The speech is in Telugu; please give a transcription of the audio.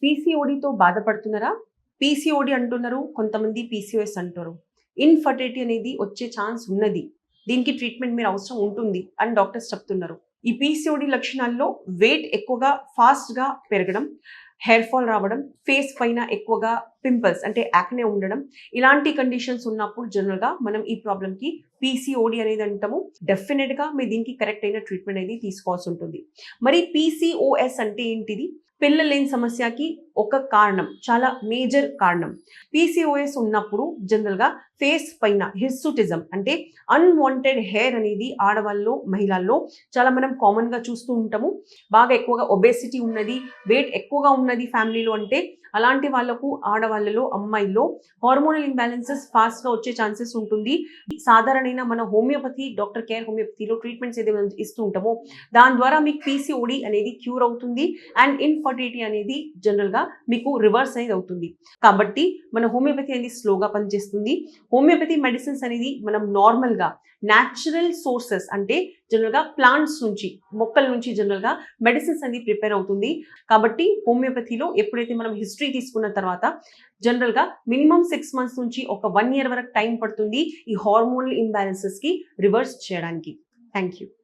పీసీఓడితో బాధపడుతున్నారా? పీసీఓడి అంటున్నారు, కొంతమంది పీసీఓఎస్ అంటారు. ఇన్‌ఫర్టిలిటీ అనేది వచ్చే ఛాన్స్ ఉన్నది. దీనికి ట్రీట్మెంట్ మీరు అవసరం ఉంటుంది అని డాక్టర్స్ చెప్తున్నారు. ఈ పీసీఓడి లక్షణాల్లో వెయిట్ ఎక్కువగా ఫాస్ట్‌గా పెరగడం, హెయిర్ ఫాల్ రావడం, ఫేస్ పైన ఎక్కువగా పింపుల్స్ అంటే యాక్నే ఉండడం, ఇలాంటి కండిషన్స్ ఉన్నప్పుడు జనరల్‌గా మనం ఈ ప్రాబ్లమ్‌కి పీసీఓడి అనేది అంటాము. డెఫినిట్‌గా మీరు దీనికి కరెక్ట్ అయిన ట్రీట్మెంట్ అనేది తీసుకోవాల్సి ఉంటుంది. మరి పీసీఓఎస్ అంటే ఏంటిది? పిల్లలు లేని సమస్యకి ఒక కారణం, చాలా మేజర్ కారణం. పీసీఓఎస్ ఉన్నప్పుడు జనరల్‌గా ఫేస్ పైన హిర్సుటిజం అంటే అన్‌వాంటెడ్ హెయిర్ అనేది ఆడవాళ్ళలో, మహిళల్లో చాలా మనం కామన్‌గా చూస్తూ ఉంటాము. బాగా ఎక్కువగా ఒబేసిటీ ఉన్నది, వెయిట్ ఎక్కువగా ఉన్నది ఫ్యామిలీలో అంటే అలాంటి వాళ్ళకు ఆడవాళ్ళలో, అమ్మాయిల్లో హార్మోనల్ ఇంబాలెన్సెస్ ఫాస్ట్‌గా వచ్చే ఛాన్సెస్ ఉంటుంది. సాధారణమైన మన హోమియోపతి, డాక్టర్ కేర్ హోమియోపతిలో ట్రీట్మెంట్స్ ఏదైతే మనం ఇస్తూ ఉంటామో దాని ద్వారా మీకు పీసీఓడి అనేది క్యూర్ అవుతుంది అండ్ ఇన్‌ఫర్టిలిటీ అనేది జనరల్‌గా మీకు రివర్స్ అనేది అవుతుంది. కాబట్టి మన హోమియోపతి అనేది స్లోగా పనిచేస్తుంది. హోమియోపతి మెడిసిన్స్ అనేది మనం నార్మల్‌గా న్యాచురల్ సోర్సెస్ అంటే జనరల్‌గా ప్లాంట్స్ నుంచి, మొక్కల నుంచి జనరల్‌గా మెడిసిన్స్ అనేది ప్రిపేర్ అవుతుంది. కాబట్టి హోమియోపతిలో ఎప్పుడైతే మనం హిస్టరీ తీసుకున్న తర్వాత జనరల్‌గా మినిమమ్ 6 మంత్స్ నుంచి ఒక 1 ఇయర్ వరకు టైం పడుతుంది ఈ హార్మోనల్ ఇంబాలెన్సెస్‌కి రివర్స్ చేయడానికి. Thank you.